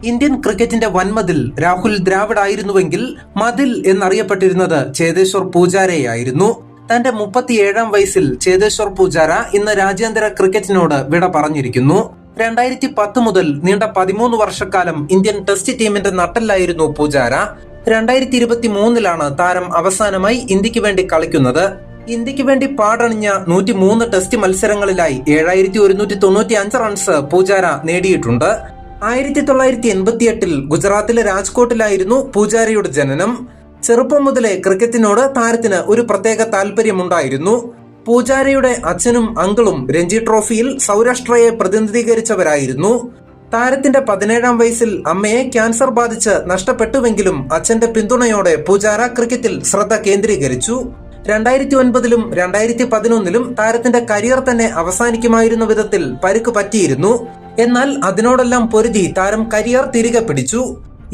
Indian ക്രിക്കറ്റിന്റെ വൻമതിൽ രാഹുൽ ദ്രാവിഡ് ആയിരുന്നുവെങ്കിൽ മതിൽ എന്നറിയപ്പെട്ടിരുന്നത് ചേതേശ്വർ പൂജാരയായിരുന്നു. തന്റെ 37-ാം വയസ്സിൽ ചേതേശ്വർ പൂജാര ഇന്ന് രാജ്യാന്തര ക്രിക്കറ്റിനോട് വിട പറഞ്ഞിരിക്കുന്നു. 2010 മുതൽ നീണ്ട 13 വർഷക്കാലം ഇന്ത്യൻ ടെസ്റ്റ് ടീമിന്റെ നട്ടെല്ലായിരുന്നു പൂജാര. 2023 താരം അവസാനമായി ഇന്ത്യക്ക് വേണ്ടി കളിക്കുന്നത്. ഇന്ത്യക്ക് വേണ്ടി പാടണിഞ്ഞ 103 ടെസ്റ്റ് മത്സരങ്ങളിലായി 7195 റൺസ് പൂജാര നേടിയിട്ടുണ്ട്. 1988 ഗുജറാത്തിലെ രാജ്കോട്ടിലായിരുന്നു പൂജാരയുടെ ജനനം. ചെറുപ്പം മുതലേ ക്രിക്കറ്റിനോട് താരത്തിന് ഒരു പ്രത്യേക താല്പര്യമുണ്ടായിരുന്നു. പൂജാരയുടെ അച്ഛനും അങ്കിളും രഞ്ജി ട്രോഫിയിൽ സൗരാഷ്ട്രയെ പ്രതിനിധീകരിച്ചവരായിരുന്നു. താരത്തിന്റെ 17-ാം വയസ്സിൽ അമ്മയെ ക്യാൻസർ ബാധിച്ച് നഷ്ടപ്പെട്ടുവെങ്കിലും അച്ഛന്റെ പിന്തുണയോടെ പൂജാര ക്രിക്കറ്റിൽ ശ്രദ്ധ കേന്ദ്രീകരിച്ചു. 2009-ലും 2011-ലും താരത്തിന്റെ കരിയർ തന്നെ അവസാനിക്കുമായിരുന്ന വിധത്തിൽ പരിക്ക് പറ്റിയിരുന്നു. എന്നാൽ അതിനോടെല്ലാം പൊരുതി താരം കരിയർ തിരികെ പിടിച്ചു.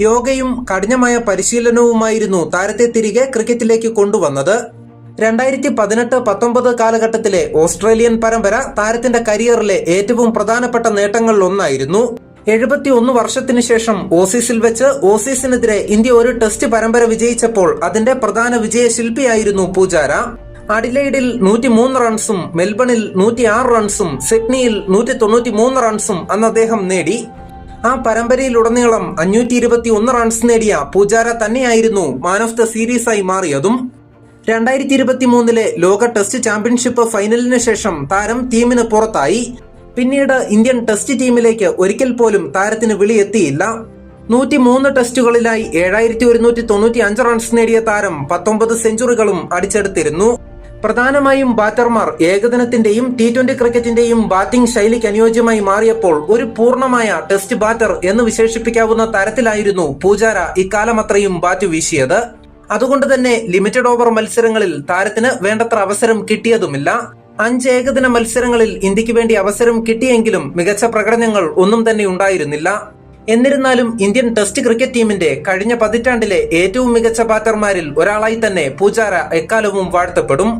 യോഗയും കഠിനമായ പരിശീലനവുമായിരുന്നു താരത്തെ തിരികെ ക്രിക്കറ്റിലേക്ക് കൊണ്ടുവന്നത്. 2018-19 കാലഘട്ടത്തിലെ ഓസ്ട്രേലിയൻ പരമ്പര താരത്തിന്റെ കരിയറിലെ ഏറ്റവും പ്രധാനപ്പെട്ട നേട്ടങ്ങളിലൊന്നായിരുന്നു. 71 വർഷത്തിനു ശേഷം ഓസീസിൽ വെച്ച് ഓസീസിനെതിരെ ഇന്ത്യ ഒരു ടെസ്റ്റ് പരമ്പര വിജയിച്ചപ്പോൾ അതിന്റെ പ്രധാന വിജയശില്പിയായിരുന്നു പൂജാര. അഡിലെയ്ഡിൽ 103 റൺസും മെൽബണിൽ 106 റൺസും സിഡ്നിയിൽ 193 റൺസും അന്ന് അദ്ദേഹം നേടി. ആ പരമ്പരയിലുടനീളം 521 റൺസ് നേടിയ പൂജാര തന്നെയായിരുന്നു മാൻ ഓഫ് ദ സീരീസായി മാറിയതും. 2023 ലോക ടെസ്റ്റ് ചാമ്പ്യൻഷിപ്പ് ഫൈനലിന് ശേഷം താരം ടീമിന് പുറത്തായി. പിന്നീട് ഇന്ത്യൻ ടെസ്റ്റ് ടീമിലേക്ക് ഒരിക്കൽ പോലും താരത്തിന് വിളിയെത്തിയില്ല. 103 ടെസ്റ്റുകളിലായി 7195 റൺസ് നേടിയ താരം 19 സെഞ്ചുറികളും അടിച്ചെടുത്തിരുന്നു. പ്രധാനമായും ബാറ്റർമാർ ഏകദിനത്തിന്റെയും T20 ക്രിക്കറ്റിന്റെയും ബാറ്റിംഗ് ശൈലിക്ക് അനുയോജ്യമായി മാറിയപ്പോൾ ഒരു പൂർണ്ണമായ ടെസ്റ്റ് ബാറ്റർ എന്ന് വിശേഷിപ്പിക്കാവുന്ന തരത്തിലായിരുന്നു പൂജാര ഇക്കാലമത്രയും ബാറ്റ് വീശിയത്. അതുകൊണ്ട് തന്നെ ലിമിറ്റഡ് ഓവർ മത്സരങ്ങളിൽ താരത്തിന് വേണ്ടത്ര അവസരം കിട്ടിയതുമില്ല. 5 ഏകദിന മത്സരങ്ങളിൽ ഇന്ത്യക്ക് വേണ്ടി അവസരം കിട്ടിയെങ്കിലും മികച്ച പ്രകടനങ്ങൾ ഒന്നും തന്നെ ഉണ്ടായിരുന്നില്ല. എന്നിരുന്നാലും ഇന്ത്യൻ ടെസ്റ്റ് ക്രിക്കറ്റ് ടീമിന്റെ കഴിഞ്ഞ പതിറ്റാണ്ടിലെ ഏറ്റവും മികച്ച ബാറ്റർമാരിൽ ഒരാളായി തന്നെ പൂജാര എക്കാലവും വാഴ്ത്തപ്പെടും.